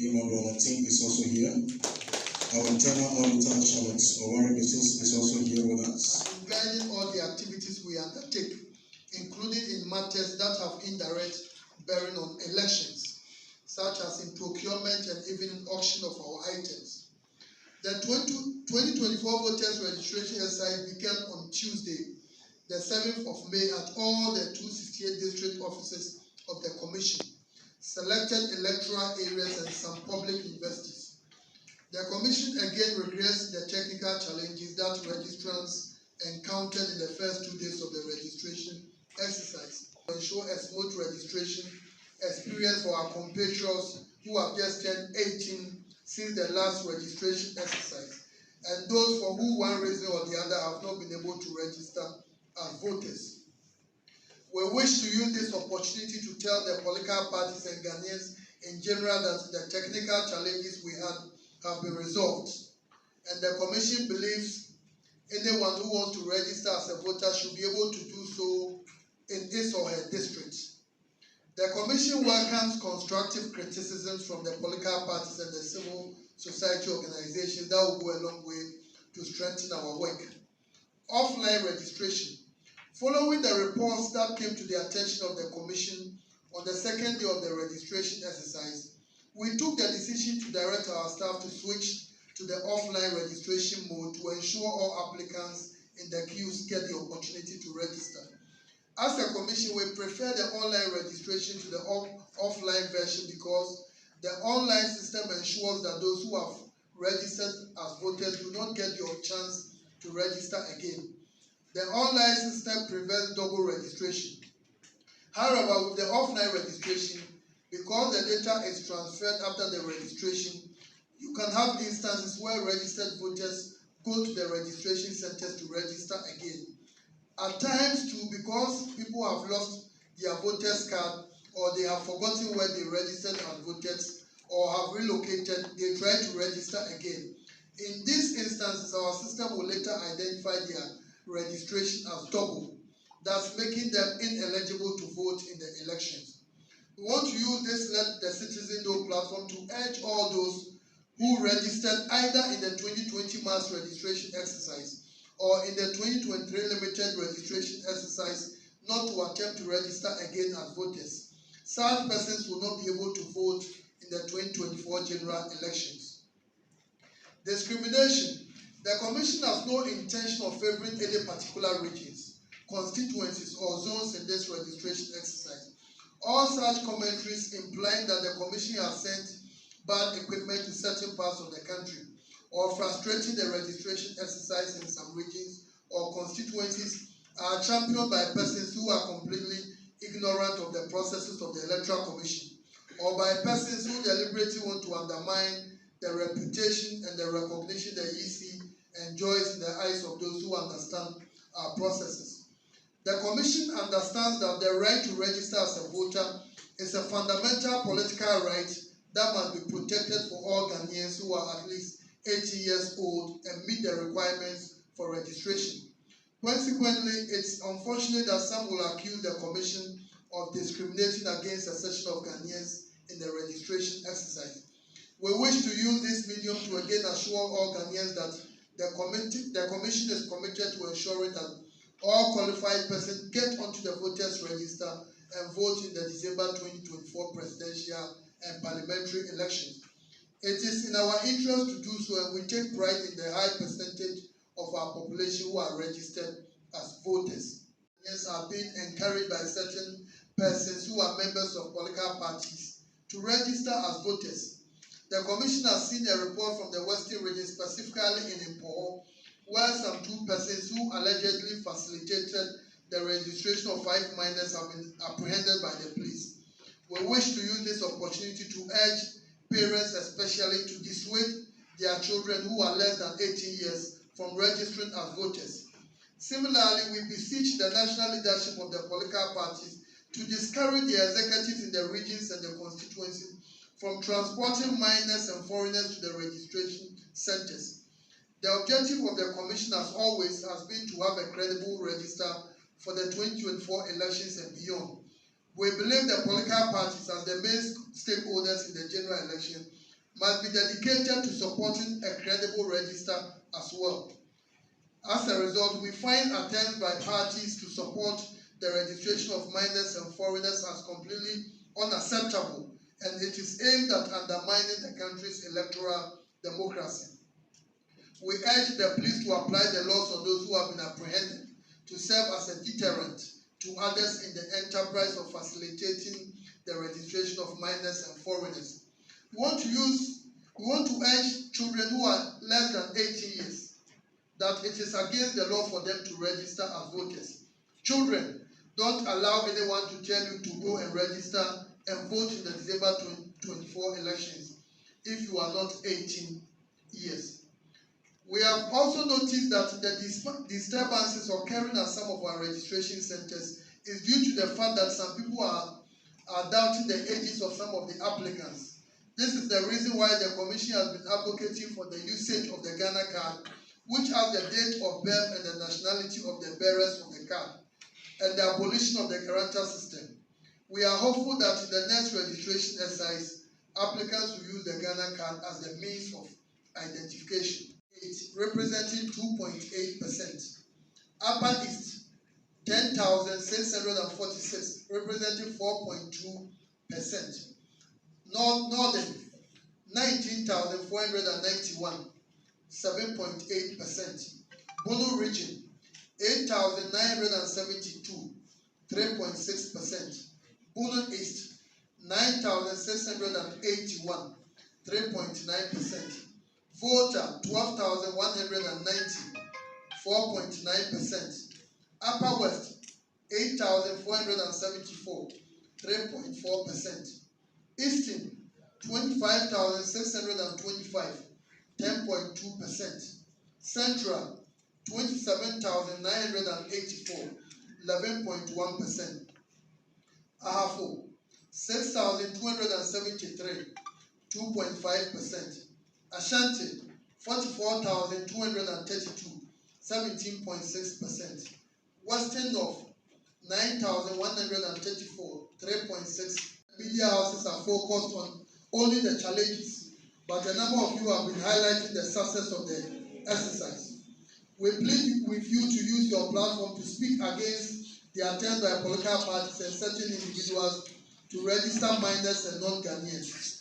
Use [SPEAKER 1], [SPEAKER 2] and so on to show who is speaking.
[SPEAKER 1] Imam team is also here. Our internal auditor, Charlotte Owari is also here with us.
[SPEAKER 2] Guiding all the activities we undertake, including in matters that have indirect bearing on elections, such as in procurement and even in auction of our items. The 2024 voters registration exercise began on Tuesday, the 7th of May at all the 268 district offices of the Commission, selected electoral areas and some public universities. The Commission again regrets the technical challenges that registrants encountered in the first 2 days of the registration exercise to ensure a smooth registration experience for our compatriots who have just turned 18 since the last registration exercise, and those for who one reason or the other have not been able to register as voters. We wish to use this opportunity to tell the political parties and Ghanaians in general that the technical challenges we had have been resolved, and the Commission believes anyone who wants to register as a voter should be able to do so in his or her district. The Commission welcomes constructive criticisms from the political parties and the civil society organizations that will go a long way to strengthen our work. Offline registration. Following the reports that came to the attention of the Commission on the second day of the registration exercise, we took the decision to direct our staff to switch to the offline registration mode to ensure all applicants in the queues get the opportunity to register. As a Commission, we prefer the online registration to the offline version because the online system ensures that those who have registered as voters do not get your chance to register again. The online system prevents double registration. However, with the offline registration, because the data is transferred after the registration, you can have instances where registered voters go to the registration centers to register again. At times too, because people have lost their voters card or they have forgotten where they registered as voters or have relocated, they try to register again. In these instances, our system will later identify their registration as double, thus making them ineligible to vote in the elections. We want to use this Let the Citizen Know platform to urge all those who registered either in the 2020 mass registration exercise or in the 2023 limited registration exercise not to attempt to register again as voters. Such persons will not be able to vote in the 2024 general elections. Discrimination. The Commission has no intention of favoring any particular regions, constituencies, or zones in this registration exercise. All such commentaries implying that the Commission has sent bad equipment to certain parts of the country or frustrating the registration exercise in some regions or constituencies are championed by persons who are completely ignorant of the processes of the Electoral Commission or by persons who deliberately want to undermine the reputation and the recognition the EC enjoys in the eyes of those who understand our processes. The Commission understands that the right to register as a voter is a fundamental political right that must be protected for all Ghanaians who are at least 18 years old and meet the requirements for registration. Consequently, it's unfortunate that some will accuse the Commission of discriminating against a section of Ghanaians in the registration exercise. We wish to use this medium to again assure all Ghanaians that the Commission is committed to ensuring that all qualified persons get onto the voters register and vote in the December 2024 presidential and parliamentary elections. It is in our interest to do so, and we take pride in the high percentage of our population who are registered as voters. Yes, are being encouraged by certain persons who are members of political parties to register as voters. The Commission has seen a report from the Western region, specifically in Impoho, where some 2 persons who allegedly facilitated the registration of 5 minors have been apprehended by the police. We wish to use this opportunity to urge parents especially to dissuade their children who are less than 18 years from registering as voters. Similarly, we beseech the national leadership of the political parties to discourage the executives in the regions and the constituencies from transporting minors and foreigners to the registration centers. The objective of the Commission, as always, has been to have a credible register for the 2024 elections and beyond. We believe the political parties, as the main stakeholders in the general election, must be dedicated to supporting a credible register as well. As a result, we find attempts by parties to support the registration of minors and foreigners as completely unacceptable, and it is aimed at undermining the country's electoral democracy. We urge the police to apply the laws on those who have been apprehended to serve as a deterrent to others in the enterprise of facilitating the registration of minors and foreigners. We want to urge children who are less than 18 years that it is against the law for them to register as voters. Children, don't allow anyone to tell you to go and register and vote in the December 2024 elections if you are not 18 years. We have also noticed that the disturbances occurring at some of our registration centers is due to the fact that some people are doubting the ages of some of the applicants. This is the reason why the Commission has been advocating for the usage of the Ghana card, which has the date of birth and the nationality of the bearers of the card, and the abolition of the character system. We are hopeful that in the next registration exercise, applicants will use the Ghana card as the means of identification. It's representing 2.8%. Upper East, 10,646, representing 4.2%. Northern, 19,491, 7.8%. Bulu Region, 8,972, 3.6%. Bulu East, 9,681, 3.9%. Volta, 12,190, 4.9%. Upper West, 8,474, 3.4%. Eastern, 25,625, 10.2%. Central, 27,984, 11.1%. Ahafo, 6,273, 2.5%. Ashanti, 44,232, 17.6%. Western North, 9,134, 3.6%. Media houses are focused on only the challenges, but a number of you have been highlighting the success of the exercise. We plead with you to use your platform to speak against the attempts by political parties and certain individuals to register minors and non-Ghanaians.